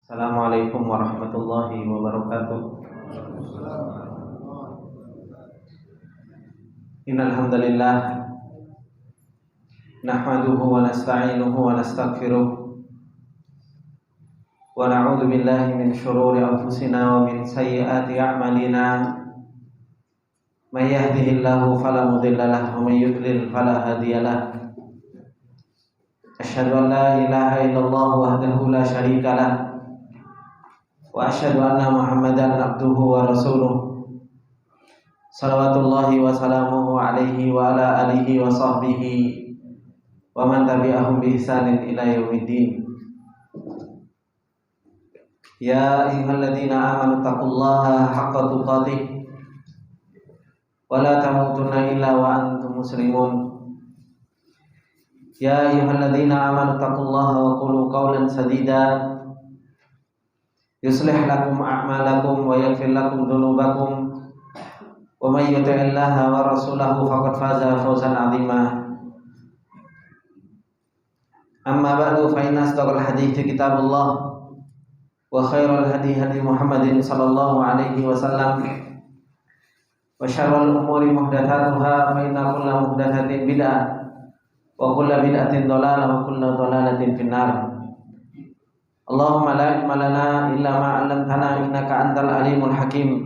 Assalamualaikum warahmatullahi wabarakatuh. Innal hamdalillah nahmaduhu wa nasta'inuhu wa nastaghfiruh wa na'udzu billahi min shururi anfusina wa min sayyiati a'malina. May yahdihillahu fala mudilla lahu wa may yudlil fala hadiya lahu. Asyhadu an la ilaha illallah wahdahu la syarika lahu wa asyhadu anna Muhammadan abduhu wa rasuluh. Salawatullahi wa salamuhu alaihi wa ala alihi wa sahbihi wa man tabi'ahum bi ihsanin ila yaumiddin. Ya ayyuhalladzina amanu taqullaha haqqa tuqatih wa la tamutunna illa wa antum muslimun. Ya ayyuhalladzina amanu taqullaha wa qulu qawlan sadida yuslih lakum a'malakum wa yaghfir lakum dhunubakum wa may yuti'illaha wa rasulahu faqad faza fawzan 'azima. Amma ba'du, fa inna asdaqal hadithi kitabullah wa khairal hadi hadi Muhammadin sallallahu alaihi wasallam wa syarrul umuri muhdatsatuha fa inna kulla muhdatsatin bid'ah wa kulla bid'atin dhalalah wa kulla dhalalatin finnar. Allahumma la ilma lana illa ma 'allamtana innaka antal alimul hakim.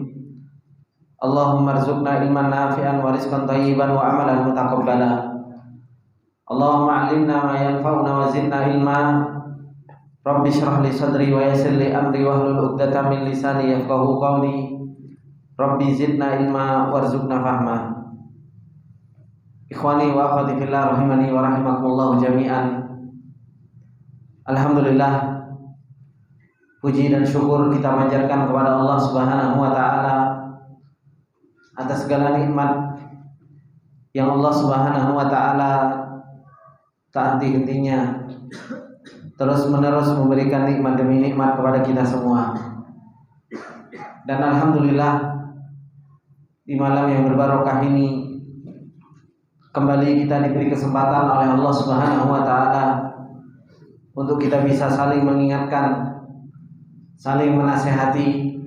Allahumma arzuqna ilman nafi'an wa rizqan thayyiban wa amalan mutaqabbala. Allahumma 'allimna ma yanfa'una wa zidna ilma. Rabbi shrah li sadri wa yassir li amri wahlul 'uqdatam min lisani yafqahu qawli. Rabbi zidna ilma warzuqna fahma. Ikhwani wa akhwati fillah rahimani wa rahimakumullah jami'an. Alhamdulillah, puji dan syukur kita panjatkan kepada Allah Subhanahu wa taala atas segala nikmat yang Allah Subhanahu wa taala tak henti-hentinya terus-menerus memberikan nikmat demi nikmat kepada kita semua. Dan alhamdulillah, di malam yang berbarokah ini kembali kita diberi kesempatan oleh Allah Subhanahu wa taala untuk kita bisa saling mengingatkan, saling menasehati,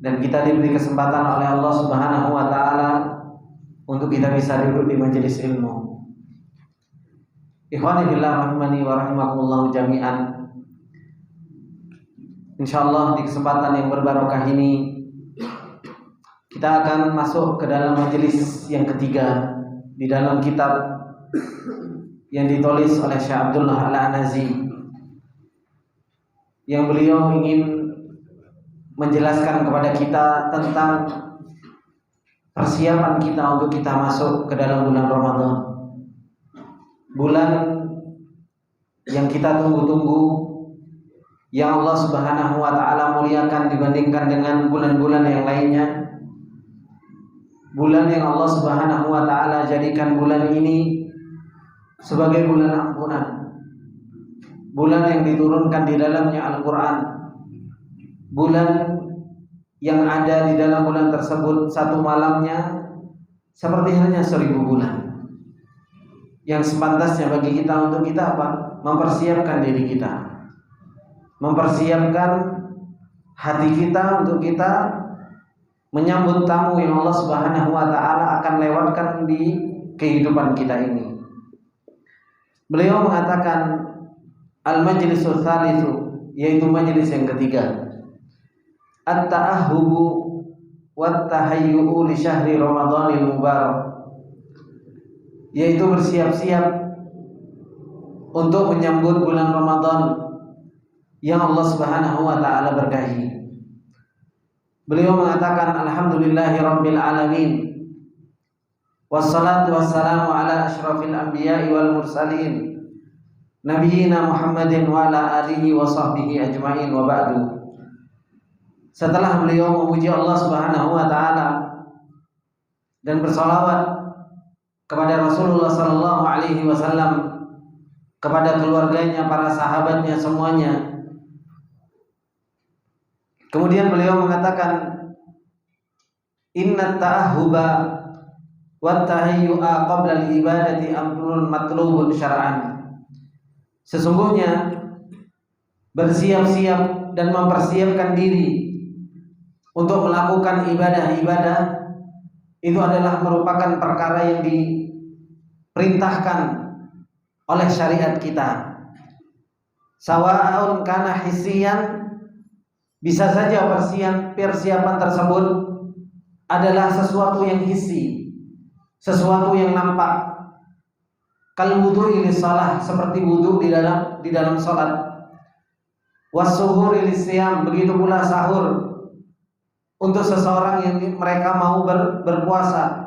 dan kita diberi kesempatan oleh Allah Subhanahu wa taala untuk kita bisa duduk di majelis ilmu. Ikhwani fillah rahimani wa rahimakumullah jami'an. Insyaallah di kesempatan yang berbarokah ini kita akan masuk ke dalam majelis yang ketiga di dalam kitab yang ditulis oleh Syekh Abdullah Al-Anazi, yang beliau ingin menjelaskan kepada kita tentang persiapan kita untuk kita masuk ke dalam bulan Ramadan. Bulan yang kita tunggu-tunggu, yang Allah Subhanahu wa taala muliakan dibandingkan dengan bulan-bulan yang lainnya. Bulan yang Allah Subhanahu wa taala jadikan bulan ini sebagai bulan ampunan. Bulan yang diturunkan di dalamnya Al-Quran. Bulan yang ada di dalam bulan tersebut satu malamnya seperti halnya 1000 bulan. Yang sepantasnya bagi kita untuk kita apa? Mempersiapkan diri kita, mempersiapkan hati kita untuk kita menyambut tamu yang Allah Subhanahu wa taala akan lewatkan di kehidupan kita ini. Beliau mengatakan al-majlisul tsalitsu, yaitu majelis yang ketiga, at-ta'ahhubu wat tahayyu'u li syahri Ramadhanil mubarak, yaitu bersiap-siap untuk menyambut bulan Ramadan yang Allah Subhanahu wa taala berkahi. Beliau mengatakan alhamdulillahi rabbil alamin wassalatu wassalamu ala asyrafil anbiya'i wal mursalin nabiyina Muhammadin wa ala alihi wa sahbihi ajma'in wa ba'du. Setelah beliau memuji Allah Subhanahu wa taala dan bersalawat kepada Rasulullah sallallahu alaihi wasallam, kepada keluarganya, para sahabatnya semuanya, kemudian beliau mengatakan inna ta'ahhuba wa tahayyu'a qabla al-ibadati amrun matlubun syar'an. Sesungguhnya bersiap-siap dan mempersiapkan diri untuk melakukan ibadah-ibadah itu adalah merupakan perkara yang diperintahkan oleh syariat kita. Sawa'un kana hissiyan, bisa saja persiapan tersebut adalah sesuatu yang hissi, sesuatu yang nampak. Kal wudu'i lis-shalah, seperti wudu di dalam salat. Was-suhuri lis-siyam, begitu pula sahur untuk seseorang yang mereka mau berpuasa.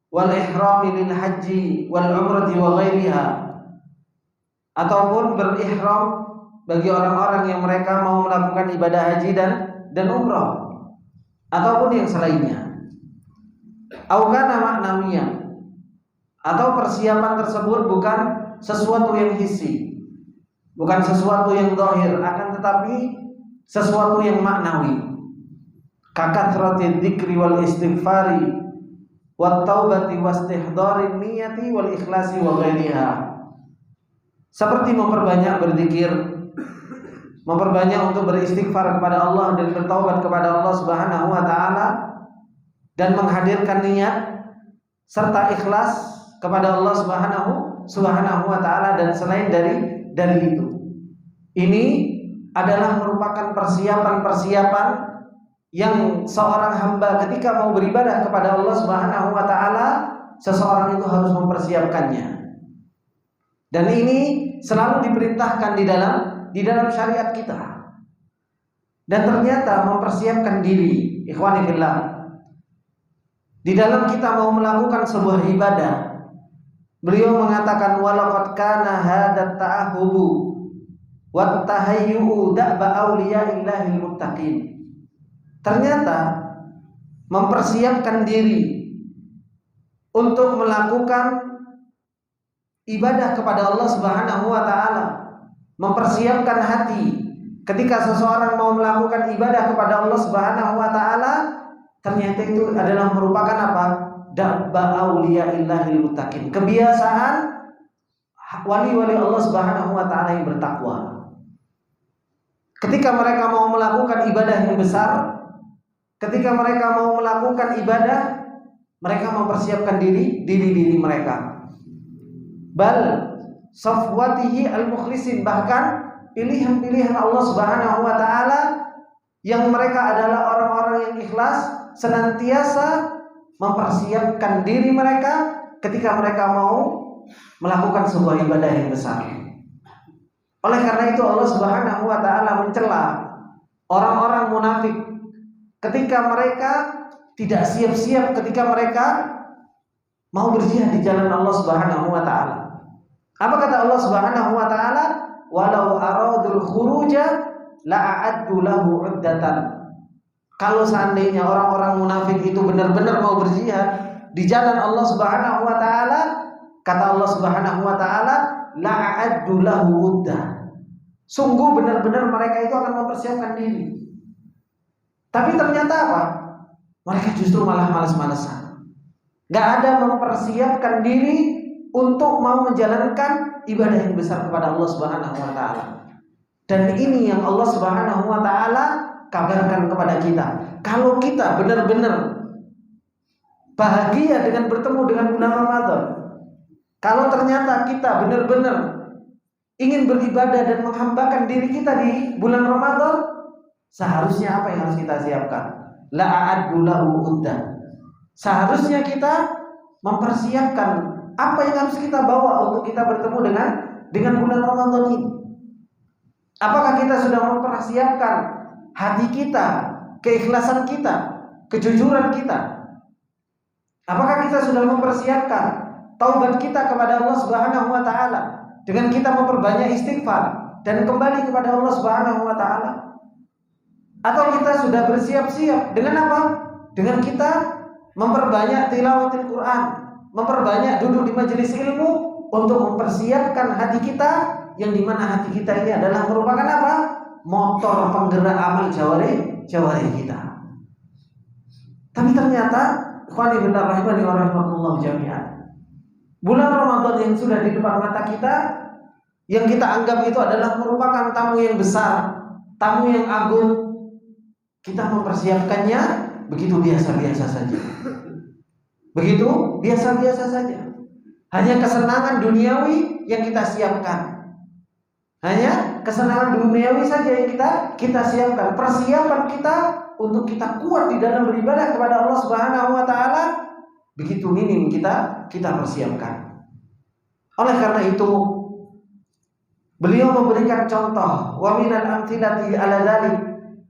Wal ihrami lil haji wal umrati wa ghairiha, ataupun berihram bagi orang-orang yang mereka mau melakukan ibadah haji dan umrah ataupun yang selainnya. Au kana ma'nawiyah, atau persiapan tersebut bukan sesuatu yang hissi, bukan sesuatu yang zahir, akan tetapi sesuatu yang maknawi. Kakathratid dzikri wal istighfari wat taubati wastihdharin niyati wal ikhlasi wa ghairiha, seperti memperbanyak berzikir, memperbanyak untuk beristighfar kepada Allah dan bertaubat kepada Allah Subhanahu wa taala, dan menghadirkan niat serta ikhlas kepada Allah Subhanahu wa taala dan selain dari itu. Ini adalah merupakan persiapan-persiapan yang seorang hamba ketika mau beribadah kepada Allah Subhanahu wa taala, seseorang itu harus mempersiapkannya. Dan ini selalu diperintahkan di dalam syariat kita. Dan ternyata mempersiapkan diri, ikhwani fillah, di dalam kita mau melakukan sebuah ibadah, beliau mengatakan walaqad kana hadat ta'ahubu wat tahayyu'u da'ba auliya'illahil muttaqin. Ternyata mempersiapkan diri untuk melakukan ibadah kepada Allah Subhanahu wa taala, mempersiapkan hati ketika seseorang mau melakukan ibadah kepada Allah Subhanahu wa taala, ternyata itu adalah merupakan apa? Dabba auliya'illahil muttaqin, kebiasaan wali-wali Allah Subhanahu wa taala yang bertakwa. Ketika mereka mau melakukan ibadah yang besar, ketika mereka mau melakukan ibadah, mereka mempersiapkan diri mereka. Bal safwatihi al-mukhlisin, bahkan pilihan-pilihan Allah Subhanahu wa taala yang mereka adalah orang-orang yang ikhlas, senantiasa mempersiapkan diri mereka ketika mereka mau melakukan sebuah ibadah yang besar. Oleh karena itu Allah Subhanahu wa taala mencela orang-orang munafik ketika mereka tidak siap-siap ketika mereka mau berjihad di jalan Allah Subhanahu wa taala. Apa kata Allah Subhanahu wa taala? Walau aradul khuruja la'addu lahu 'uddatan. Kalau seandainya orang-orang munafik itu benar-benar mau berjihad di jalan Allah Subhanahu wa taala, kata Allah Subhanahu wa taala, la'addu lahu 'uddah. Sungguh benar-benar mereka itu akan mempersiapkan diri. Tapi ternyata apa? Mereka justru malah malas-malasan. Gak ada mempersiapkan diri untuk mau menjalankan ibadah yang besar kepada Allah Subhanahu wa taala. Dan ini yang Allah Subhanahu wa taala kabarkan kepada kita. Kalau kita benar-benar bahagia dengan bertemu dengan bulan Ramadan, kalau ternyata kita benar-benar ingin beribadah dan menghambakan diri kita di bulan Ramadan, seharusnya apa yang harus kita siapkan? La'addu lahu uddah. Seharusnya kita mempersiapkan apa yang harus kita bawa untuk kita bertemu dengan bulan Ramadan ini. Apakah kita sudah mempersiapkan hati kita, keikhlasan kita, kejujuran kita? Apakah kita sudah mempersiapkan taubat kita kepada Allah Subhanahu wa taala dengan kita memperbanyak istighfar dan kembali kepada Allah Subhanahu wa taala? Atau kita sudah bersiap-siap dengan apa? Dengan kita memperbanyak tilawatil Quran, memperbanyak duduk di majelis ilmu untuk mempersiapkan hati kita, yang dimana hati kita ini adalah merupakan apa? Motor penggerak amal jawari kita. Tapi ternyata ikhwani billah rahimani wa rahimakumullah jami'an, bulan Ramadan yang sudah di depan mata kita, yang kita anggap itu adalah merupakan tamu yang besar, tamu yang agung, kita mempersiapkannya begitu biasa-biasa saja. Begitu biasa-biasa saja. Hanya kesenangan duniawi yang kita siapkan. Hanya kesenangan duniawi saja yang kita siapkan. Persiapan kita untuk kita kuat di dalam beribadah kepada Allah Subhanahu wa taala begitu minim kita persiapkan. Oleh karena itu beliau memberikan contoh wa minal amthilati ala dzalik,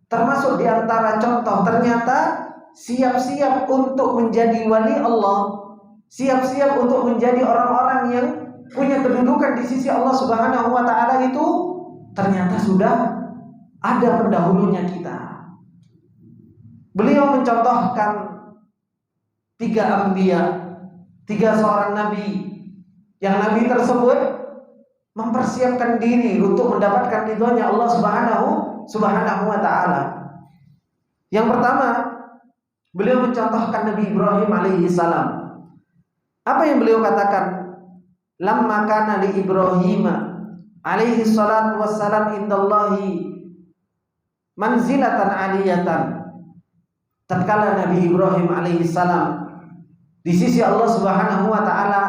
termasuk di antara contoh ternyata siap-siap untuk menjadi wali Allah, siap-siap untuk menjadi orang-orang yang punya kedudukan di sisi Allah Subhanahu wa taala itu ternyata sudah ada pendahulunya kita. Beliau mencontohkan 3 anbiya, 3 seorang nabi, yang nabi tersebut mempersiapkan diri untuk mendapatkan ridhonya Allah Subhanahu wa taala. Yang pertama, beliau mencontohkan Nabi Ibrahim alaihi salam. Apa yang beliau katakan? Lamma kana li Ibrahim alaihi salatu wassalam indallahi manzilatan aliyatan. Tatkala Nabi Ibrahim alaihi salam di sisi Allah Subhanahu wa taala,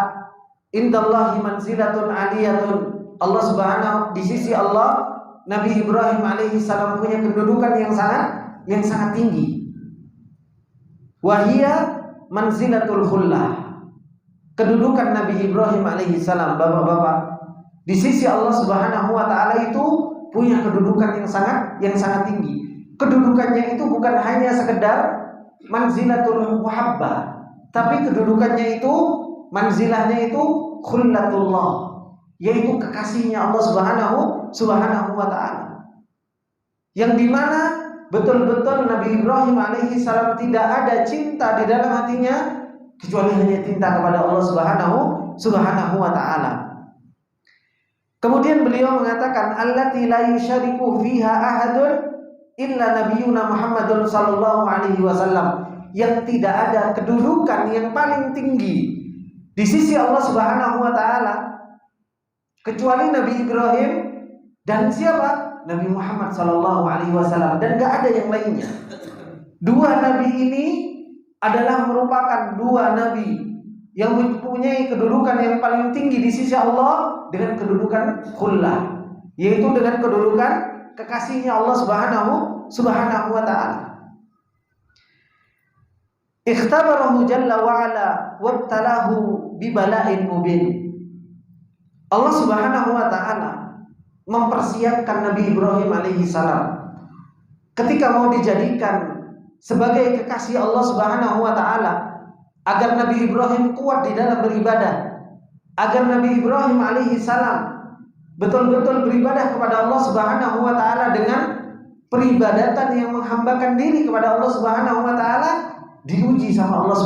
indallahi manzilatun aliyatun, Allah Subhanahu, di sisi Allah Nabi Ibrahim alaihi salam punya kedudukan yang sangat tinggi. Wahia manzilatul khullah, kedudukan Nabi Ibrahim alaihi salam, bapak-bapak, di sisi Allah Subhanahu wa taala itu punya kedudukan yang sangat tinggi. Kedudukannya itu bukan hanya sekedar manzilatul muhabbah, tapi kedudukannya itu, manzilahnya itu khullatullah, yaitu kekasihnya Allah Subhanahu wa taala. Yang dimana betul-betul Nabi Ibrahim alaihi salam tidak ada cinta di dalam hatinya kecuali hanya cinta kepada Allah Subhanahu wa taala. Kemudian beliau mengatakan allati la yusyariku fiha ahadun illa nabiyuna Muhammadun sallallahu alaihi wasallam, yang tidak ada kedudukan yang paling tinggi di sisi Allah Subhanahu wa taala kecuali Nabi Ibrahim dan siapa? Nabi Muhammad sallallahu alaihi wasallam, dan enggak ada yang lainnya. 2 nabi ini adalah merupakan 2 nabi yang mempunyai kedudukan yang paling tinggi di sisi Allah dengan kedudukan khullah, yaitu dengan kedudukan kekasihnya Allah Subhanahu wa taala. Ikhtabarahu jalla wa ala wabtalahu bibala'in mubin. Allah Subhanahu wa taala mempersiapkan Nabi Ibrahim alaihi salam ketika mau dijadikan sebagai kekasih Allah Subhanahu wa taala, agar Nabi Ibrahim kuat di dalam beribadah, agar Nabi Ibrahim alaihi salam betul-betul beribadah kepada Allah Subhanahu wa taala dengan peribadatan yang menghambakan diri kepada Allah Subhanahu wa taala, diuji sama Allah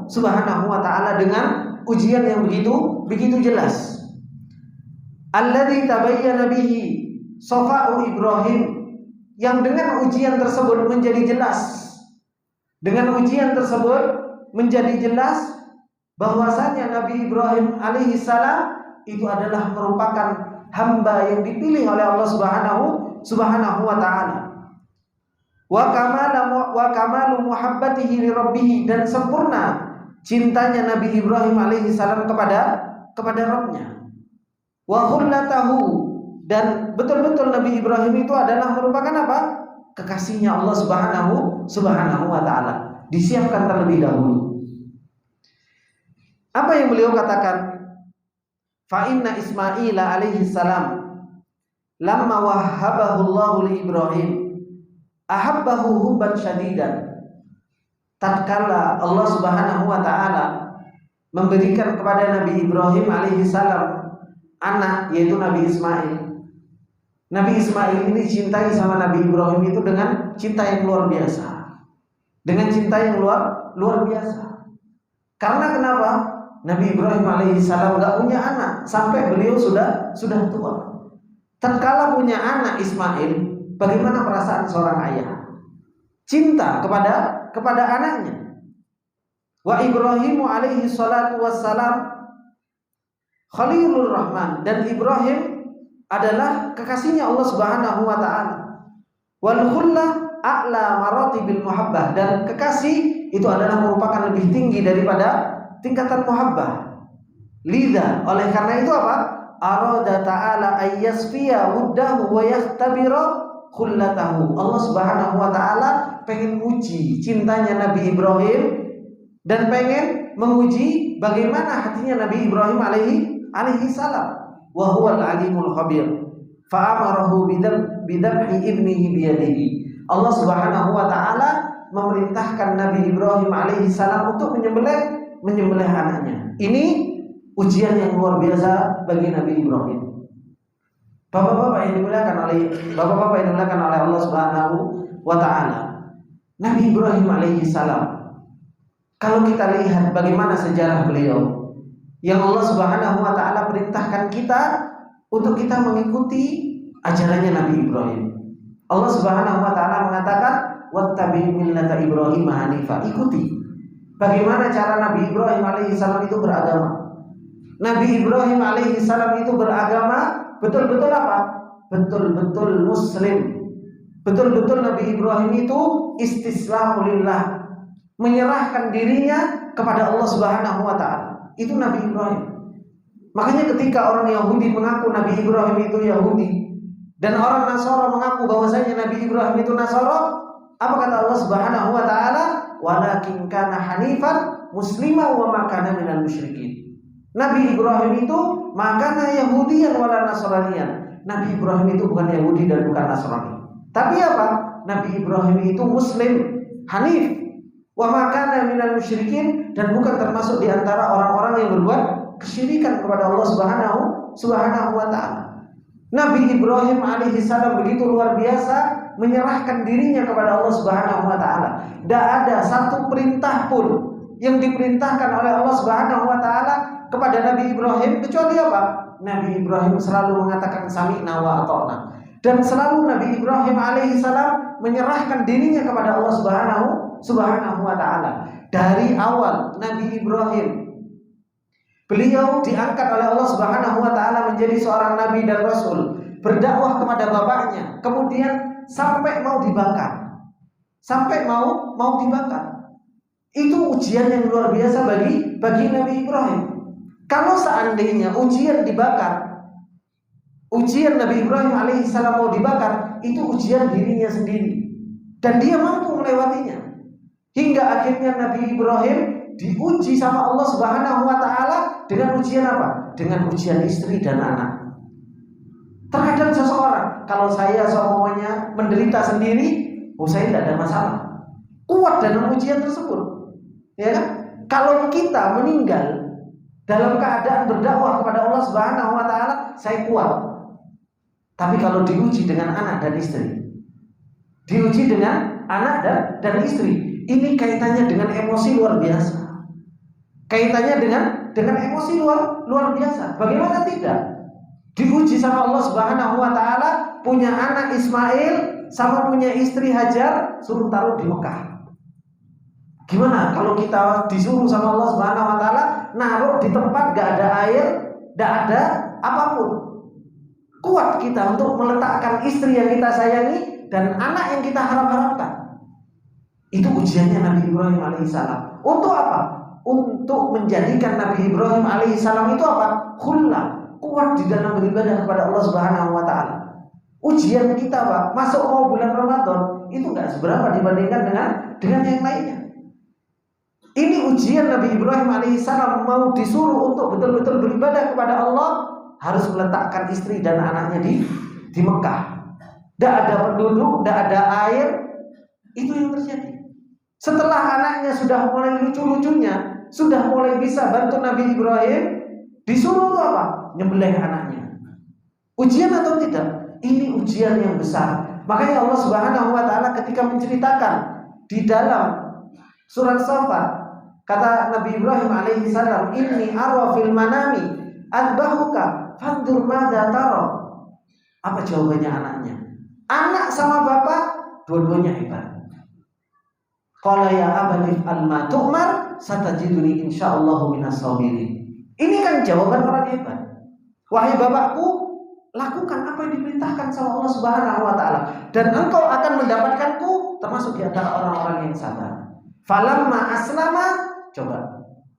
Subhanahu wa taala dengan ujian yang begitu jelas. Alladzi tabayyana bihi safa'u Ibrahim, yang dengan ujian tersebut menjadi jelas. Dengan ujian tersebut menjadi jelas bahwasanya Nabi Ibrahim alaihi salam itu adalah merupakan hamba yang dipilih oleh Allah Subhanahu wa taala. Wa kamalu muhabbatihi li rabbih, dan sempurna cintanya Nabi Ibrahim alaihi salam kepada Rabb-nya. Wa khullatahu, dan betul-betul Nabi Ibrahim itu adalah merupakan apa? Kekasihnya Allah Subhanahu wa taala, disiapkan terlebih dahulu. Apa yang beliau katakan? Fa inna Ismail alaihi salam lamma wahhabahu Allah li Ibrahim ahabbahu hubban syadidan. Tatkala Allah Subhanahu wa taala memberikan kepada Nabi Ibrahim alaihi salam anak, yaitu Nabi Ismail. Nabi Ismail ini dicintai sama Nabi Ibrahim itu dengan cinta yang luar biasa. Dengan cinta yang luar biasa. Karena kenapa? Nabi Ibrahim alaihissalam gak punya anak sampai beliau sudah tua. Tatkala punya anak Ismail, bagaimana perasaan seorang ayah? Cinta kepada anaknya. Wa Ibrahim alaihi salatu wassalam Khalilur Rahman, dan Ibrahim adalah kekasihnya Allah Subhanahu wa taala. Wal khullah a'la maratibil muhabbah, dan kekasih itu adalah merupakan lebih tinggi daripada tingkatan muhabbah. Lidha, oleh karena itu apa? Arada ta'ala ayyasfiya wuddahu wa yakhtabira khullatahu. Allah Subhanahu wa taala pengen uji cintanya Nabi Ibrahim dan pengen menguji bagaimana hatinya Nabi Ibrahim alaihi salam. Wa huwal alimul khabir. Fa amarahu bidabhi ibnihi biyadihi. Allah Subhanahu wa taala memerintahkan Nabi Ibrahim alaihi salam untuk menyembelih anaknya. Ini ujian yang luar biasa bagi Nabi Ibrahim. Bapak-bapak yang dimuliakan oleh Allah Subhanahu wa taala. Nabi Ibrahim alaihi salam, kalau kita lihat bagaimana sejarah beliau, yang Allah Subhanahu wa taala perintahkan kita untuk kita mengikuti ajarannya Nabi Ibrahim. Allah Subhanahu wa taala mengatakan, "Wattabi' millata Ibrahim hanifa." Ikuti bagaimana cara Nabi Ibrahim alaihi salam itu beragama. Nabi Ibrahim alaihi salam itu beragama betul-betul apa? Betul-betul muslim. Betul-betul Nabi Ibrahim itu istislamu lillah, menyerahkan dirinya kepada Allah Subhanahu wa taala. Itu Nabi Ibrahim. Makanya ketika orang Yahudi mengaku Nabi Ibrahim itu Yahudi dan orang Nasara mengaku bahwasanya Nabi Ibrahim itu Nasara, apa kata Allah Subhanahu wa taala? Walakin kana hanifan muslima wa ma kana minal musyrikin. Nabi Ibrahim itu makana Yahudiyan wala Nasraniyan. Nabi Ibrahim itu bukan Yahudi dan bukan Nasrani. Tapi apa? Nabi Ibrahim itu muslim, hanif, wa ma kana minal musyrikin, dan bukan termasuk di antara orang-orang yang berbuat kesyirikan kepada Allah Subhanahu wa taala. Nabi Ibrahim alaihi salam begitu luar biasa menyerahkan dirinya kepada Allah Subhanahu wa taala. Tidak ada satu perintah pun yang diperintahkan oleh Allah Subhanahu wa taala kepada Nabi Ibrahim kecuali apa? Nabi Ibrahim selalu mengatakan sami'na wa ata'na. Dan selalu Nabi Ibrahim alaihi salam menyerahkan dirinya kepada Allah Subhanahu wa taala. Dari awal Nabi Ibrahim, beliau diangkat oleh Allah Subhanahu wa taala menjadi seorang nabi dan rasul, berdakwah kepada bapaknya, kemudian sampai mau dibakar. Itu ujian yang luar biasa bagi Nabi Ibrahim. Kalau seandainya ujian Nabi Ibrahim alaihissalam mau dibakar, itu ujian dirinya sendiri, dan dia mampu melewatinya. Hingga akhirnya Nabi Ibrahim diuji sama Allah Subhanahu wa taala dengan ujian apa? Dengan ujian istri dan anak. Terkadang seseorang, kalau saya semuanya menderita sendiri, saya tidak ada masalah, kuat dalam ujian tersebut, ya kan? Kalau kita meninggal dalam keadaan berdakwah kepada Allah Subhanahu wa taala, saya kuat. Tapi kalau diuji dengan anak dan istri, dan istri, ini kaitannya dengan emosi luar biasa. Dengan emosi luar biasa. Bagaimana tidak? Diuji sama Allah Subhanahu wa taala, punya anak Ismail sama punya istri Hajar, suruh taruh di Mekah. Gimana kalau kita disuruh sama Allah Subhanahu wa taala naruh di tempat gak ada air, gak ada apapun? Kuat kita untuk meletakkan istri yang kita sayangi dan anak yang kita harap-harapkan. Itu ujiannya Nabi Ibrahim alaihissalam. Untuk apa? Untuk menjadikan Nabi Ibrahim alaihissalam itu apa? Khullah, kuat di dalam beribadah kepada Allah Subhanahu wa taala. Ujian kita, Pak, masuk mau bulan Ramadan itu gak seberapa dibandingkan dengan yang lainnya. Ini ujian Nabi Ibrahim alaihissalam mau disuruh untuk betul-betul beribadah kepada Allah, harus meletakkan istri dan anaknya di Mekah. Tidak ada penduduk, tidak ada air. Itu yang terjadi. Setelah anaknya sudah mulai lucu-lucunya, sudah mulai bisa bantu Nabi Ibrahim, disuruh apa? Nyembelih anaknya. Ujian atau tidak? Ini ujian yang besar. Makanya Allah Subhanahu wa taala ketika menceritakan di dalam surat Shafat, kata Nabi Ibrahim alaihi salam, "Inni ara fil manami adbahuka fandur madza tara." Apa jawabannya anaknya? Anak sama bapak dua-duanya hebat. Qala ya abati al-ma tu'mar satajiduni insyaallah minas sabirin. Ini kan jawaban orang hebat. Wahai bapakku, lakukan apa yang diperintahkan sama Allah Subhanahu wa taala dan engkau akan mendapatkanku termasuk di antara orang-orang yang sabar. Falamma aslama, coba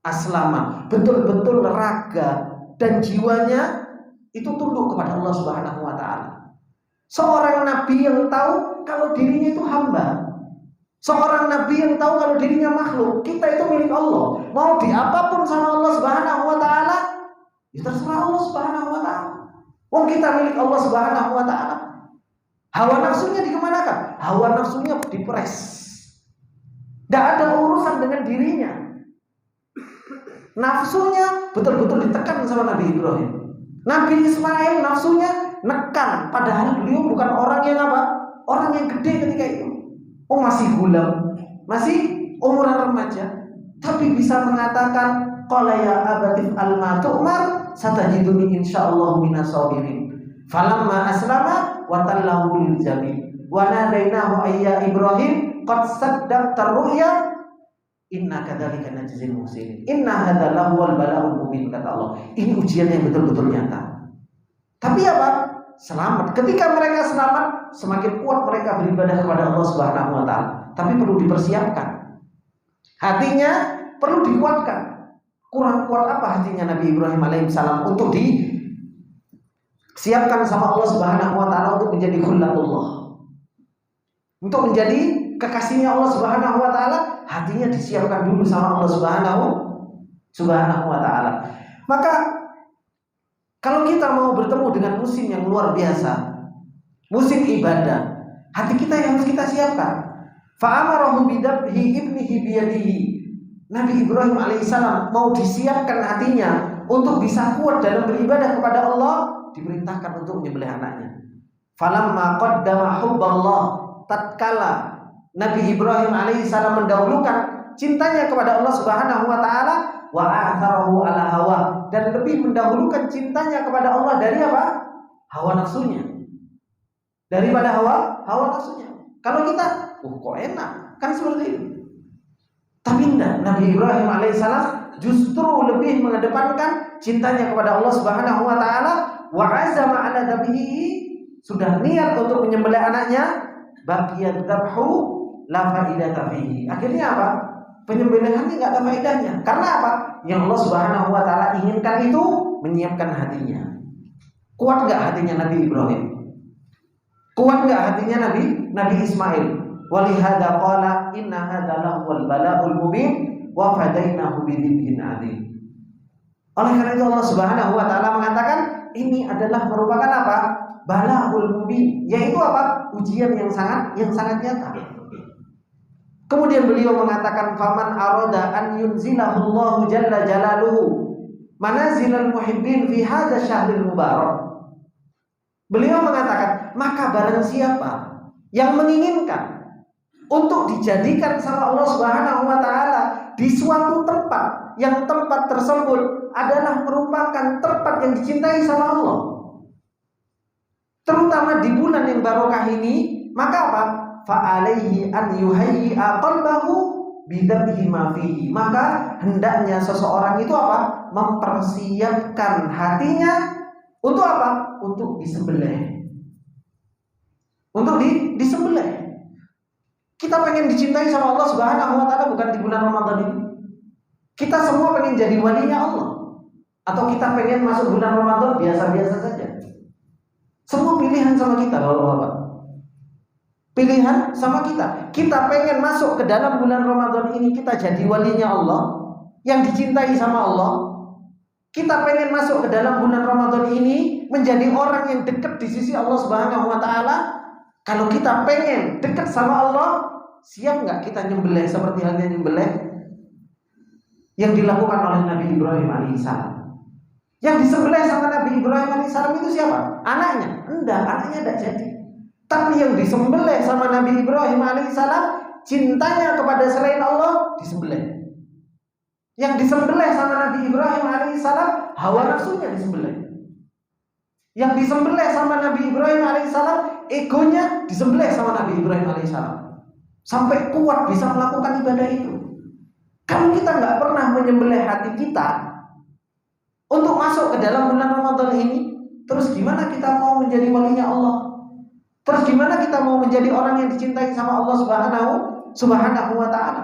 aslama, betul-betul raga dan jiwanya itu tunduk kepada Allah Subhanahu wa taala. Seorang nabi yang tahu kalau dirinya itu hamba. Seorang nabi yang tahu kalau dirinya makhluk. Kita itu milik Allah. Mau diapapun sama Allah Subhanahu wa taala, ya terserah Allah Subhanahu wa taala. Wong kita milik Allah Subhanahu wa taala. Hawa nafsunya dikemanakan? Hawa nafsunya dipres. Tidak ada urusan dengan dirinya. Nafsunya betul-betul ditekan sama Nabi Ibrahim. Nabi Ismail nafsunya nekan. Padahal beliau bukan orang yang apa? Orang yang gede ketika itu. Oh, masih gulam, masih umuran remaja, tapi bisa mengatakan qala ya abatif alma tu'mar satajiduni insyaallah minas sabirin. Falamma aslama wa tallahu lil jabin wa nadainahu ayya Ibrahim qad saddaqta ru'ya inna kadzalika najzil muhsinin. Inna hadza lahuwal bala'ul mubin, kata Allah. Ini ujian yang betul-betul nyata. Tapi apa? Selamat. Ketika mereka selamat, semakin kuat mereka beribadah kepada Allah Subhanahu wa taala. Tapi perlu dipersiapkan. Hatinya perlu dikuatkan. Kurang kuat apa hatinya Nabi Ibrahim alaihissalam untuk disiapkan sama Allah Subhanahu wa taala untuk menjadi khullatullah. Untuk menjadi kekasihnya Allah Subhanahu wa taala, hatinya disiapkan dulu sama Allah Subhanahu wa taala. Maka kalau kita mau bertemu dengan musim yang luar biasa, musim ibadah, hati kita yang harus kita siapkan. Fa'amarahu bidabhi ibnihi biyadihi. Nabi Ibrahim alaihissalam mau disiapkan hatinya untuk bisa kuat dalam beribadah kepada Allah, diperintahkan untuk menyembelih anaknya. Falamma qaddama hubballah, tatkala Nabi Ibrahim alaihissalam mendahulukan cintanya kepada Allah Subhanahu wa taala, wa atharahu ala hawa, dan lebih mendahulukan cintanya kepada Allah dari apa? Hawa nafsunya. Daripada hawa nafsunya. Kalau kita, kok enak, kan seperti itu. Tapi enggak, Nabi Ibrahim alaihissalam justru lebih mengedepankan cintanya kepada Allah Subhanahu wa taala, wa azama ala dhabihi, sudah niat untuk menyembelih anaknya, baqiyad dzabhu la faidata fihi. Akhirnya apa? Penyembelihan ini enggak ada faedahnya. Karena apa? Yang Allah Subhanahu wa taala inginkan itu menyiapkan hatinya. Kuat enggak hatinya Nabi Ibrahim? Kuat enggak hatinya Nabi Ismail? Walihada qala inna hadza lahul bala'ul mubin wa fadainahu bidzibhin adzim. Oleh karena itu Allah Subhanahu wa taala mengatakan ini adalah merupakan apa? Bala'ul mubin, yaitu apa? Ujian yang sangat nyata. Kemudian beliau mengatakan faman arada an yunzilahullahu jalla jalaluhu manazilal muhibbin fi hadza syahril mubarak. Beliau mengatakan, maka barang siapa yang menginginkan untuk dijadikan sama Allah Subhanahu wa taala di suatu tempat yang tempat tersebut adalah merupakan tempat yang dicintai sama Allah, terutama di bulan yang barokah ini, maka apa? Fa'alaihi an yuhayyi'a qalbahu bidabhi ma fihi. Maka hendaknya seseorang itu apa? Mempersiapkan hatinya untuk apa? Untuk disembelih. Untuk disembelih. Kita pengen dicintai sama Allah Subhanahu wa taala bukan di bulan Ramadan ini. Kita semua pengen jadi walinya Allah. Atau kita pengen masuk bulan Ramadan biasa-biasa saja. Semua pilihan sama kita, Bapak-bapak. Pilihan sama kita. Kita pengen masuk ke dalam bulan Ramadan ini, kita jadi walinya Allah, yang dicintai sama Allah. Kita pengen masuk ke dalam bulan Ramadan ini menjadi orang yang dekat di sisi Allah Subhanahu wa taala. Kalau kita pengen dekat sama Allah, siap nggak kita nyembelih seperti halnya nyembelih yang dilakukan oleh Nabi Ibrahim alaihissalam? Yang disembelih sama Nabi Ibrahim alaihissalam itu siapa? Anaknya? Enggak, anaknya tidak jadi. Tapi yang disembelih sama Nabi Ibrahim alaihissalam, cintanya kepada selain Allah disembelih. Yang disembelih sama Nabi Ibrahim alaihissalam, hawa nafsunya disembelih. Yang disembelih sama Nabi Ibrahim alaihissalam, egonya disembelih sama Nabi Ibrahim alaihissalam, sampai kuat bisa melakukan ibadah itu. Kalau kita nggak pernah menyembelih hati kita untuk masuk ke dalam bulan Ramadan ini, terus gimana kita mau menjadi walinya Allah? Terus gimana kita mau menjadi orang yang dicintai sama Allah Subhanahu wa taala?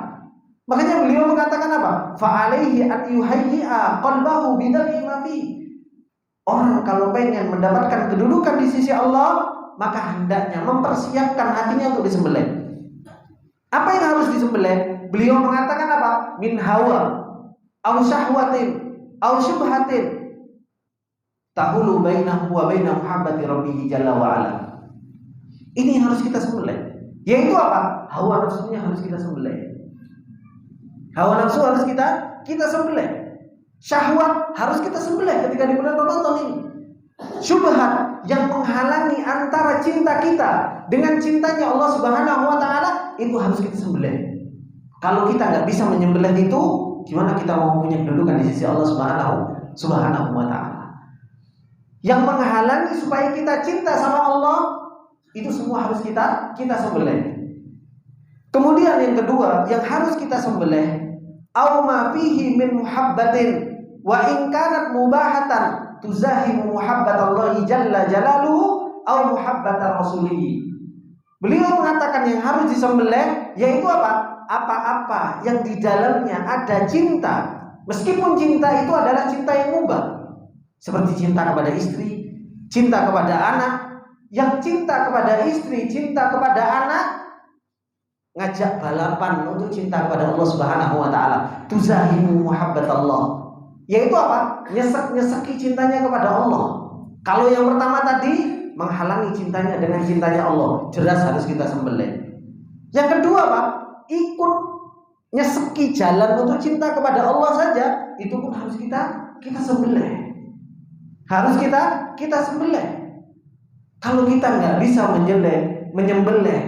Makanya beliau mengatakan apa? Fa'alaihi an yuhayyi'a qalbahu bidalli ma fi. Orang kalau pengen mendapatkan kedudukan di sisi Allah, maka hendaknya mempersiapkan hatinya untuk disembelih. Apa yang harus disembelih? Beliau mengatakan apa? Min hawa aw syahwatin aw syubhatin tahulu bainahu wa baina muhabbati rabbih jalla wa ala. Ini yang harus kita sembelih. Yaitu apa? Hawa nafsunya harus kita sembelih. Hawa nafsu harus kita sembelih. Syahwat harus kita sembelih ketika di bulan Ramadan ini. Syubhat yang menghalangi antara cinta kita dengan cintanya Allah Subhanahu wa taala itu harus kita sembelih. Kalau kita nggak bisa menyembelih itu, gimana kita mau punya kedudukan di sisi Allah Subhanahu wa taala? Yang menghalangi supaya kita cinta sama Allah itu semua harus kita sembelih. Kemudian yang kedua yang harus kita sembelih, au ma fihi min muhabbatin wa in kanat mubahatan tuzahimu muhabbatallahi jalla jalaluhu au muhabbata rasulih. Beliau mengatakan yang harus disembelih yaitu apa? Apa-apa yang di dalamnya ada cinta, meskipun cinta itu adalah cinta yang mubah, seperti cinta kepada istri, cinta kepada anak. Yang cinta kepada istri, cinta kepada anak, ngajak balapan untuk cinta kepada Allah Subhanahu wa taala. Tuzahimu muhabbatallah. Yaitu apa? Nyesek-nyeseki cintanya kepada Allah. Kalau yang pertama tadi menghalangi cintanya dengan cintanya Allah, jelas harus kita sembelih. Yang kedua apa? Ikut nyeseki jalan untuk cinta kepada Allah saja, itu pun harus kita sembelih. Harus kita sembelih. Kalau kita nggak bisa menyembelih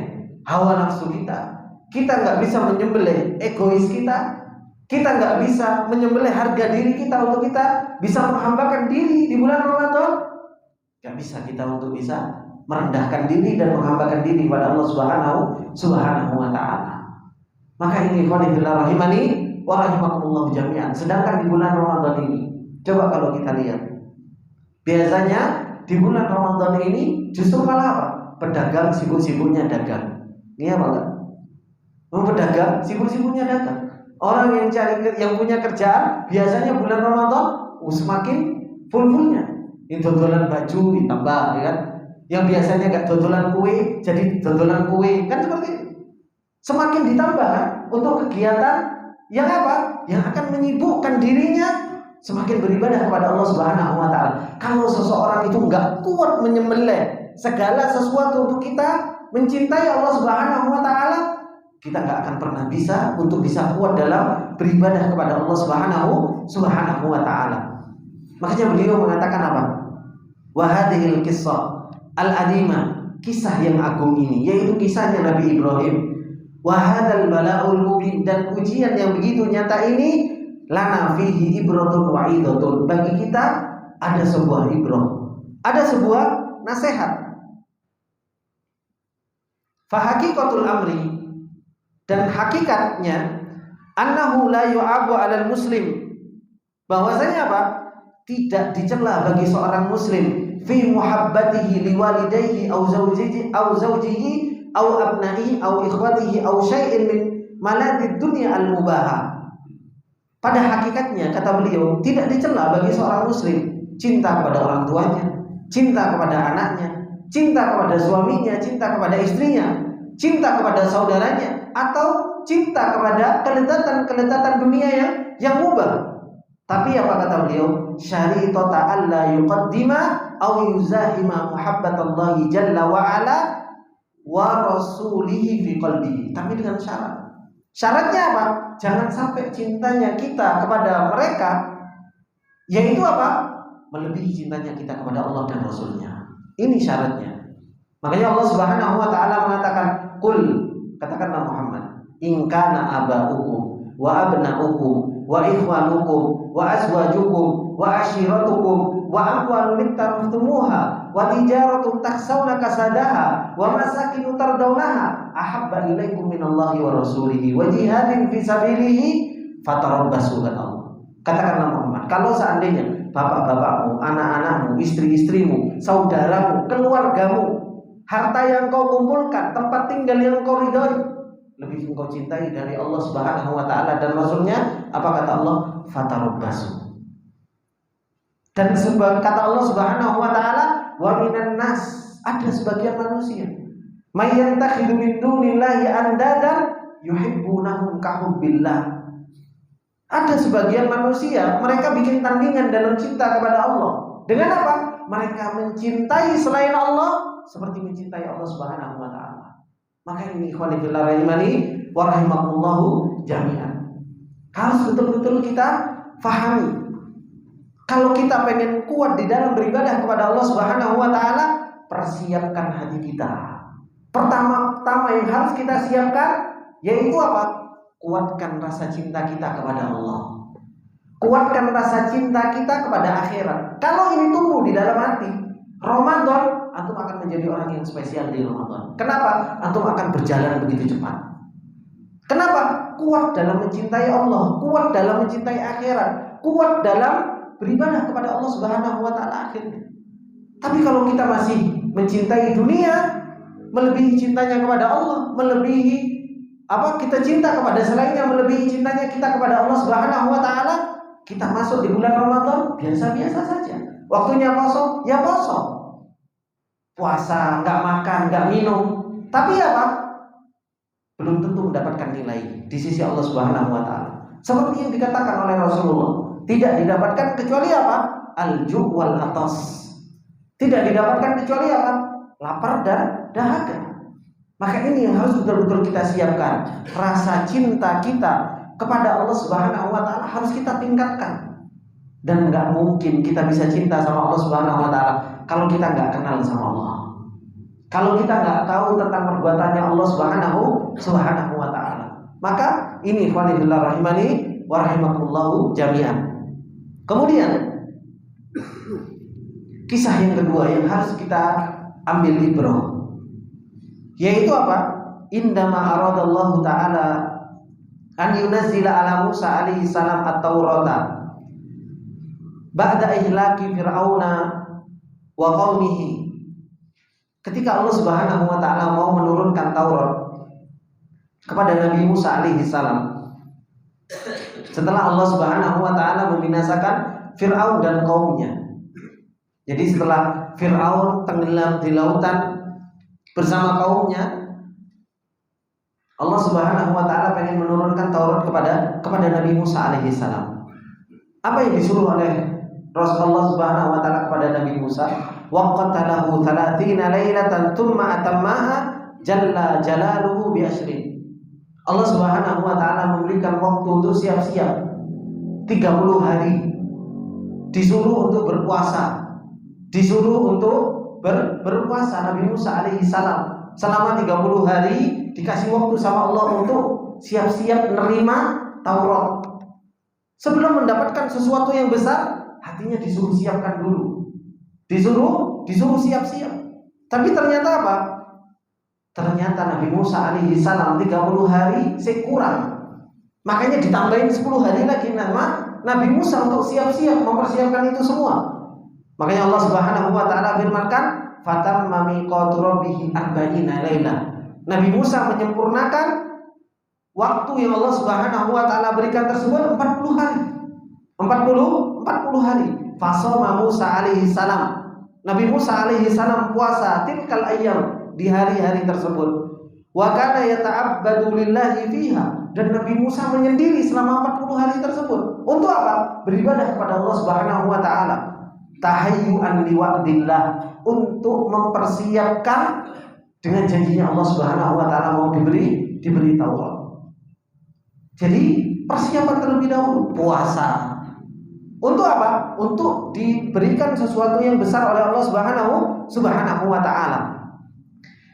hawa nafsu kita nggak bisa menyembelih egois kita nggak bisa menyembelih harga diri kita untuk kita bisa menghambakan diri di bulan Ramadan, nggak bisa kita untuk bisa merendahkan diri dan menghambakan diri kepada Allah Subhanahu wa taala. Maka ini qanifillah rahimani wa rahimakumullah jami'an. Sedangkan di bulan Ramadan ini, coba kalau kita lihat, biasanya di bulan Ramadan ini justru malah apa? Pedagang sibuk-sibuknya dagang. Ini apa enggak? Pedagang sibuk-sibuknya dagang. Orang yang punya kerjaan biasanya bulan Ramadan semakin full-fullnya. Ini dodolan baju ditambah, ya kan? Yang biasanya enggak dodolan kue jadi dodolan kue, kan seperti itu. Semakin ditambah kan? Untuk kegiatan yang apa? Yang akan menyibukkan dirinya semakin beribadah kepada Allah Subhanahu wa taala. Kalau seseorang itu enggak kuat menyembelih segala sesuatu untuk kita mencintai Allah Subhanahu wa taala, kita enggak akan pernah bisa untuk bisa kuat dalam beribadah kepada Allah Subhanahu wa taala. Makanya beliau mengatakan apa? Wa hadhil qissah al-adimah, kisah yang agung ini yaitu kisahnya Nabi Ibrahim. Wa hadzal bala'ul mubin, dan ujian yang begitu nyata ini lana fihi ibratun wa idatun, bagi kita ada sebuah ibrah, ada sebuah nasihat. Fa haqiqatul amri, dan hakikatnya annahu la yu'abu 'alal muslim, bahwasanya apa? Tidak dicela bagi seorang muslim fi muhabbatihi liwalidayhi aw zawjihi aw abnaihi aw ikhwatihi aw syai'in min maladid dunya al-mubahah. Pada hakikatnya, kata beliau, tidak dicela bagi seorang muslim cinta kepada orang tuanya, cinta kepada anaknya, cinta kepada suaminya, cinta kepada istrinya, cinta kepada saudaranya, atau cinta kepada kelezatan dunia yang mubah. Tapi apa kata beliau? Syaritata alla yuqaddima aw yuzahima muhabbatallahi jalla wa ala wa rasulihi fi qalbihi. Tapi dengan syarat. Syaratnya apa? Jangan sampai cintanya kita kepada mereka, yaitu apa? Melebihi cintanya kita kepada Allah dan Rasulnya. Ini syaratnya. Makanya Allah Subhanahu wa taala mengatakan, "Qul," katakanlah Muhammad, "in kana aba'ukum wa abna'ukum wa ikhwanukum wa azwajukum wa ashiratukum wa amwalun iktaraftumuha wa tijaratun takhshawna kasadaha wa masakin tardawnaha ahabba ilaikum minallahi wa rasulihi wa jihadin fi sabilihi fatarabbasu." Katakanlah Muhammad, kalau seandainya bapak-bapakmu, anak-anakmu, istri-istrimu, saudaramu, keluargamu, harta yang kau kumpulkan, tempat tinggal yang kau ridhoi, lebih engkau cintai dari Allah Subhanahu wa taala dan Rasulnya. Apa kata Allah? Fatarabbasu. Dan kata Allah Subhanahu wa taala, wa minan nas, ada sebagian manusia may yantakhidu min dunillahi andadan yuhibbunahum kahubbillah. Ada sebagian manusia mereka bikin tandingan dalam cinta kepada Allah. Dengan apa? Mereka mencintai selain Allah seperti mencintai Allah Subhanahu wa taala. Maka ini ikhwani fillah rahimani wa rahimakumullahu jami'an. Harus betul-betul kita fahami. Kalau kita pengen kuat di dalam beribadah kepada Allah Subhanahu wa taala, persiapkan hati kita. Pertama-tama yang harus kita siapkan yaitu apa? Kuatkan rasa cinta kita kepada Allah. Kuatkan rasa cinta kita kepada akhirat. Kalau ini tumbuh di dalam hati, Ramadan antum akan menjadi orang yang spesial di Ramadan. Kenapa? Antum akan berjalan begitu cepat. Kenapa? Kuat dalam mencintai Allah, kuat dalam mencintai akhirat, kuat dalam beribadah kepada Allah Subhanahu wa taala akhirnya. Tapi kalau kita masih mencintai dunia melebihi cintanya kepada Allah, melebihi kita cinta kepada selainnya melebihi cintanya kita kepada Allah Subhanahu wa taala, kita masuk di bulan Ramadan biasa-biasa saja. Waktunya poso, ya poso. Puasa, enggak makan, enggak minum. Tapi belum tentu mendapatkan nilai di sisi Allah Subhanahu wa taala. Seperti yang dikatakan oleh Rasulullah, tidak didapatkan kecuali al-ju' wal atas. Tidak didapatkan kecuali lapar dan dahaga. Maka ini yang harus betul-betul kita siapkan. Rasa cinta kita kepada Allah Subhanahu wa taala harus kita tingkatkan. Dan enggak mungkin kita bisa cinta sama Allah Subhanahu wa taala kalau kita enggak kenal sama Allah. Kalau kita enggak tahu tentang perbuatannya Allah Subhanahu wa taala. Maka ini ikhwani fillah rahimani wa rahimakumullahu jami'an. Kemudian kisah yang kedua yang harus kita ambil ibrah, yaitu indama aradallahu ta'ala an yunazzila ala Musa alaihi salam at-taurata ba'da ihlaki fir'auna wa qaumihi. Ketika Allah Subhanahu wa taala mau menurunkan Taurat kepada Nabi Musa alaihi salam, setelah Allah Subhanahu wa taala membinasakan Fir'aun dan kaumnya. Jadi setelah Fir'aun tenggelam di lautan bersama kaumnya, Allah Subhanahu wa taala pengen menurunkan Taurat kepada Nabi Musa alaihi salam. Apa yang disuruh oleh Rasulullah Subhanahu wa taala kepada Nabi Musa? Wa qatalahu 30 lailatan tsumma atammaha jalla jalaluhu bi asyrin. Allah Subhanahu wa taala memberikan waktu untuk siap-siap 30 hari. Disuruh untuk berpuasa. Disuruh untuk berpuasa Nabi Musa alaihi salam selama 30 hari dikasih waktu sama Allah untuk siap-siap menerima Taurat. Sebelum mendapatkan sesuatu yang besar, hatinya disuruh siapkan dulu. Disuruh siap-siap. Tapi ternyata Ternyata Nabi Musa alaihi salam 30 hari kurang. Makanya ditambahin 10 hari lagi Nabi Musa untuk siap-siap mempersiapkan itu semua. Makanya Allah Subhanahu wa taala firmankan, "Fatamma miqatu rabbih 40 lailah." Nabi Musa menyempurnakan waktu yang Allah Subhanahu wa taala berikan tersebut 40 hari. 40 hari. Fasoma Musa alaihi salam. Nabi Musa alaihi salam puasa tilkal ayyam, di hari-hari tersebut. Wa kana yata'abbadu lillahi fiha, dan Nabi Musa menyendiri selama 40 hari tersebut. Untuk apa? Beribadah kepada Allah Subhanahu wa taala. Tahayyu'an liwa'dillah, untuk mempersiapkan dengan janjinya Allah Subhanahu wa taala mau diberi Taurat. Jadi persiapan terlebih dahulu, puasa. Untuk apa? Untuk diberikan sesuatu yang besar oleh Allah Subhanahu wa taala.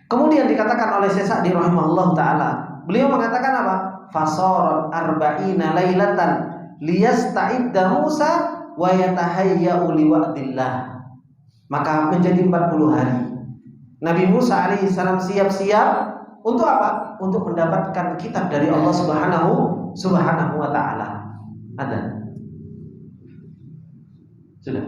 Kemudian dikatakan oleh Syekh Sa'di rahimahullah taala, beliau mengatakan apa? Fasarat arba'ina lailatan liyasta'idda Musa wa yatahayya'u liwa'dillah. Maka menjadi 40 hari. Nabi Musa alaihi salam siap-siap untuk apa? Untuk mendapatkan kitab dari Allah Subhanahu wa taala. Ada. Sudah.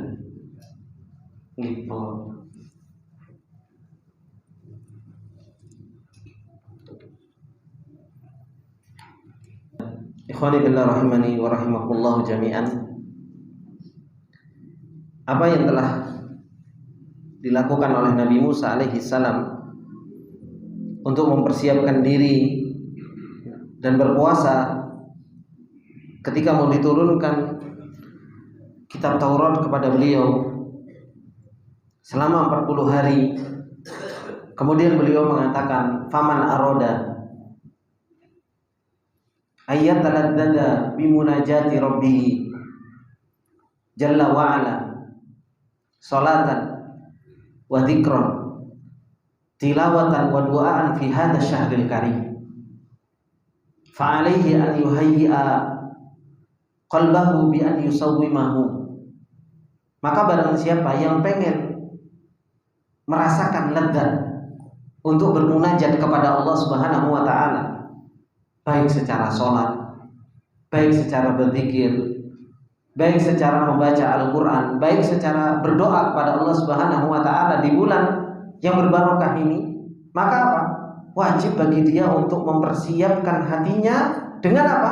Ikhwani billah rahimani wa rahimakumullah jami'an. Apa yang telah dilakukan oleh Nabi Musa alaihi salam untuk mempersiapkan diri dan berpuasa ketika mau diturunkan kitab Taurat kepada beliau selama 40 hari. Kemudian beliau mengatakan, faman aroda ayat taladdada bimunajati rabbih jalla wa ala salatan wa dzikran tilawatan wa du'aan fi hadzal syahril karim fa alaihi an yuhayyi'a qalbahu bi an yusawwimahu. Maka barang siapa yang pengen merasakan lezat untuk bermunajat kepada Allah Subhanahu wa taala, baik secara sholat, baik secara berzikir, baik secara membaca Al-Quran, baik secara berdoa kepada Allah Subhanahu wa ta'ala di bulan yang berbarokah ini, maka apa? Wajib bagi dia untuk mempersiapkan hatinya dengan apa?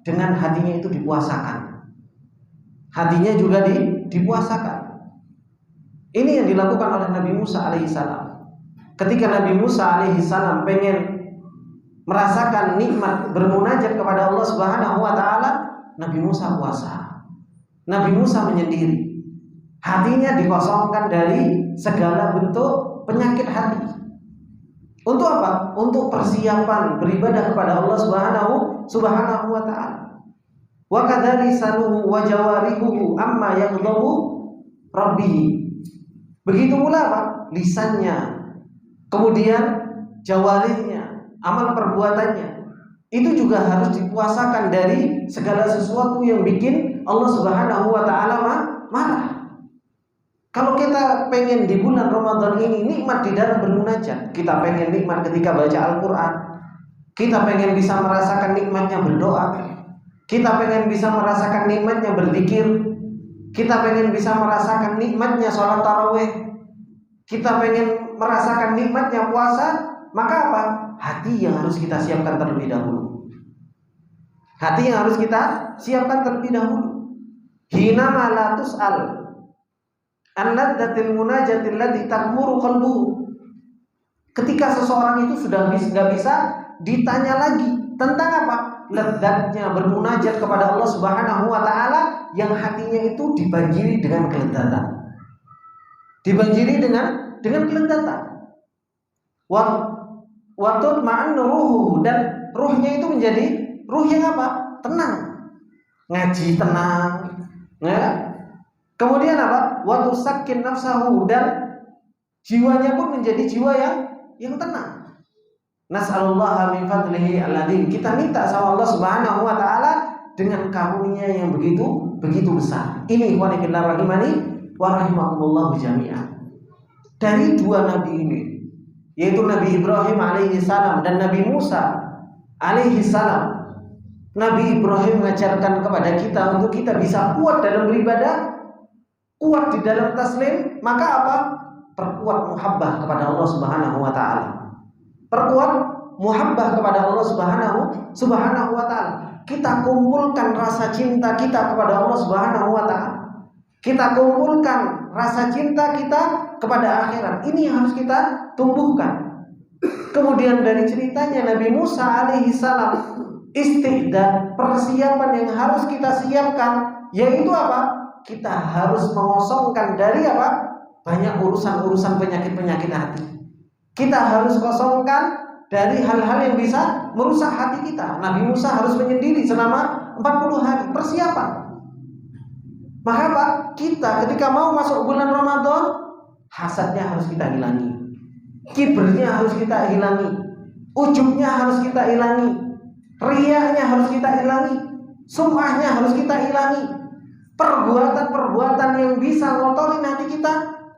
Dengan hatinya itu dipuasakan. Hatinya juga dipuasakan. Ini yang dilakukan oleh Nabi Musa alaihissalam. Ketika Nabi Musa alaihissalam pengen merasakan nikmat bermunajat kepada Allah Subhanahu wa taala, Nabi Musa puasa. Nabi Musa menyendiri. Hatinya dikosongkan dari segala bentuk penyakit hati. Untuk apa? Untuk persiapan beribadah kepada Allah Subhanahu wa taala. Wa kadzali sanuhu wa jawarihu amma yaghdabu rabbih. Begitu pula apa? Lisannya, kemudian jawarihnya, amal perbuatannya itu juga harus dipuasakan dari segala sesuatu yang bikin Allah Subhanahu wa taala marah. Kalau kita pengen di bulan Ramadan ini nikmat di dalam bermunajat, kita pengen nikmat ketika baca Al-Quran, kita pengen bisa merasakan nikmatnya berdoa, kita pengen bisa merasakan nikmatnya berzikir, kita pengen bisa merasakan nikmatnya sholat tarawih, kita pengen merasakan nikmatnya puasa, maka apa? Hati yang harus kita siapkan terlebih dahulu. Hati yang harus kita siapkan terlebih dahulu. Hina ma la tus'al an ladzatil munajatil ladzi takmuru qalbuhu. Ketika seseorang itu sudah enggak bisa ditanya lagi tentang apa? Lezatnya bermunajat kepada Allah Subhanahu wa taala yang hatinya itu dibanjiri dengan kelezatan. Dibanjiri dengan kelezatan. Wa tutma'annu ruhuhu, dan ruhnya itu menjadi ruh yang apa? Tenang. Ngaji tenang, ya. Kemudian apa? Wa tusakkin nafsahu, dan jiwanya pun menjadi jiwa yang tenang. Nas'alullaha min fadlihi alladzi, kita minta sama Allah Subhanahu wa taala dengan karunia yang begitu besar. Ini ikhwan fillah rahimani wa rahimakumullah jami'an. Dari dua nabi ini, yaitu Nabi Ibrahim alaihi salam dan Nabi Musa alaihi salam. Nabi Ibrahim mengajarkan kepada kita untuk kita bisa kuat dalam beribadah, kuat di dalam taslim, maka apa? Perkuat muhabbah kepada Allah Subhanahu wa taala. Perkuat muhabbah kepada Allah Subhanahu wa taala. Kita kumpulkan rasa cinta kita kepada Allah Subhanahu wa taala. Kita kumpulkan rasa cinta kita kepada akhirat. Ini yang harus kita tumbuhkan. Kemudian dari ceritanya Nabi Musa alaihi salam, istiqdad, persiapan yang harus kita siapkan, yaitu apa? Kita harus mengosongkan dari apa? Banyak urusan-urusan penyakit-penyakit hati. Kita harus kosongkan dari hal-hal yang bisa merusak hati kita. Nabi Musa harus menyendiri selama 40 hari persiapan. Maka apa? Kita ketika mau masuk bulan Ramadan, hasadnya harus kita hilangi, kibernya harus kita hilangi, ujubnya harus kita hilangi, riyanya harus kita hilangi, sum'ahnya harus kita hilangi. Perbuatan-perbuatan yang bisa ngotorin hati kita,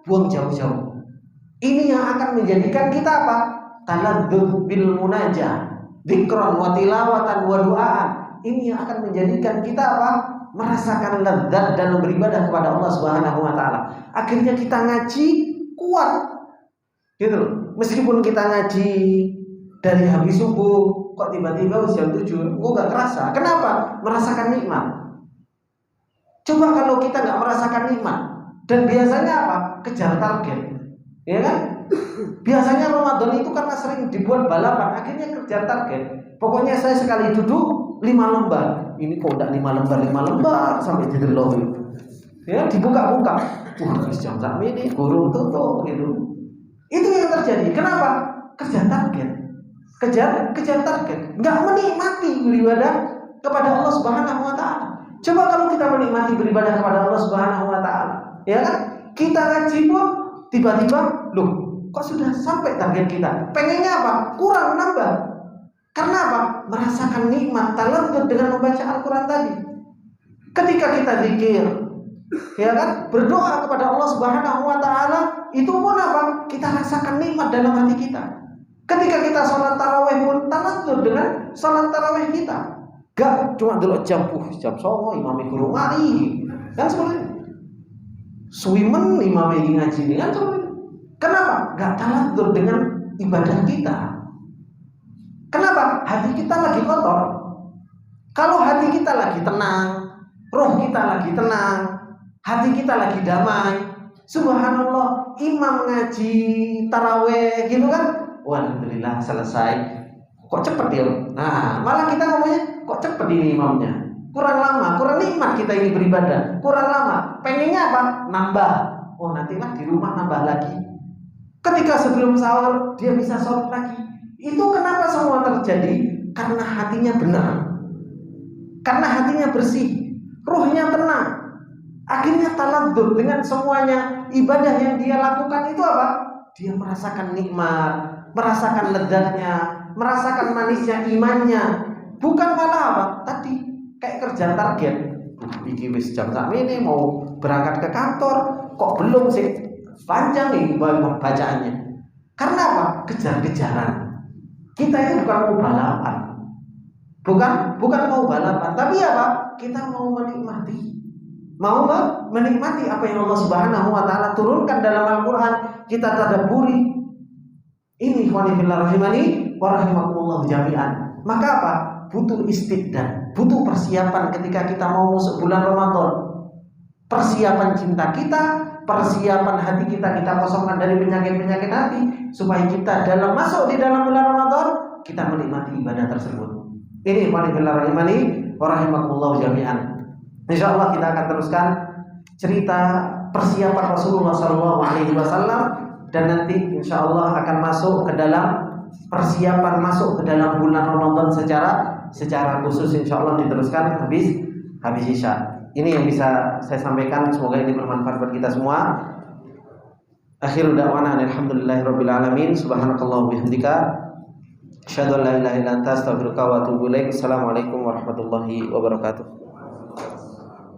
buang jauh-jauh. Ini yang akan menjadikan kita apa? Taladzuh bil munajah, dzikran wa tilawatan wa du'aan. Ini yang akan menjadikan kita apa? Merasakan lezat dalam beribadah kepada Allah Subhanahu wa taala. Akhirnya kita ngaji kuat. Gitu loh. Meskipun kita ngaji Dari habis subuh kok tiba-tiba jam 7, gue gak kerasa. Kenapa? Merasakan nikmat. Coba kalau kita gak merasakan nikmat, dan biasanya apa? Kejar target, ya kan? Biasanya Ramadan itu karena sering dibuat balapan, akhirnya kejar target. Pokoknya saya sekali duduk 5 lembar. Ini kok udah 5 lembar sampai didelok. Ya, dibuka-buka. Wah, jam sak ini gurung tutup gitu. Itu yang terjadi. Kenapa? Kejar target. Kejar target. Enggak menikmati beribadah kepada Allah Subhanahu wa taala. Coba kalau kita menikmati beribadah kepada Allah Subhanahu wa taala, ya kan? Kita ngaji pun tiba-tiba, loh, kok sudah sampai target kita? Pengennya apa? Kurang, nambah. Karena apa? Merasakan nikmat talantur dengan membaca Al-Quran tadi. Ketika kita zikir, ya kan, berdoa kepada Allah Subhanahu wa taala, itu pun apa? Kita rasakan nikmat dalam hati kita. Ketika kita sholat tarawih pun talantur dengan sholat tarawih kita. Gak cuma dulu jam songo imam guru mari. Kan seperti itu. Suwimen imam ngaji ini kan seperti itu. Kenapa? Gak talantur dengan ibadah kita. Kenapa? Hati kita lagi kotor. Kalau hati kita lagi tenang, roh kita lagi tenang, hati kita lagi damai, subhanallah, imam ngaji taraweh gitu kan, alhamdulillah selesai. Kok cepet ya? Nah, malah kita ngomongnya kok cepet ini imamnya, kurang lama, kurang nikmat kita ini beribadah, kurang lama. Pengennya apa? Nambah. Oh, nantilah di rumah nambah lagi. Ketika sebelum sahur dia bisa sholat lagi. Itu kenapa semua terjadi? Karena hatinya benar, karena hatinya bersih, ruhnya tenang. Akhirnya taladzuh dengan semuanya ibadah yang dia lakukan itu apa? Dia merasakan nikmat, merasakan lezatnya, merasakan manisnya imannya. Bukan malah apa? Tadi kayak kerja target. Iki wis jam sak ini mau berangkat ke kantor, kok belum sih? Panjang nih bacaannya. Karena apa? Kejar-kejaran. Kita itu bukan mau balapan. Bukan mau balapan, tapi apa? Kita mau menikmati. Mau menikmati apa yang Allah Subhanahu wa taala turunkan dalam Al-Qur'an, kita tadabburi. Ini ikhwani fillah rahimani wa rahimakumullah jami'an. Maka apa? Butuh istiqdad, butuh persiapan ketika kita mau masuk bulan Ramadan. Persiapan cinta kita, persiapan hati kita kosongkan dari penyakit-penyakit hati supaya kita masuk di dalam bulan Ramadan kita menikmati ibadah tersebut. Ini ikhwani fillah rahimani wa rahimakumullah jami'an. Insyaallah kita akan teruskan cerita persiapan Rasulullah SAW dan nanti insyaallah akan masuk ke dalam persiapan masuk ke dalam bulan Ramadan secara khusus, insyaallah diteruskan habis Isya. Ini yang bisa saya sampaikan, semoga ini bermanfaat buat kita semua. Akhirul da'wana alhamdulillahirabbil alamin. Subhanakallah bihamdika asyhadu an la ilaha illa anta astaghfiruka wa atubu ilaik. Assalamualaikum warahmatullahi wabarakatuh.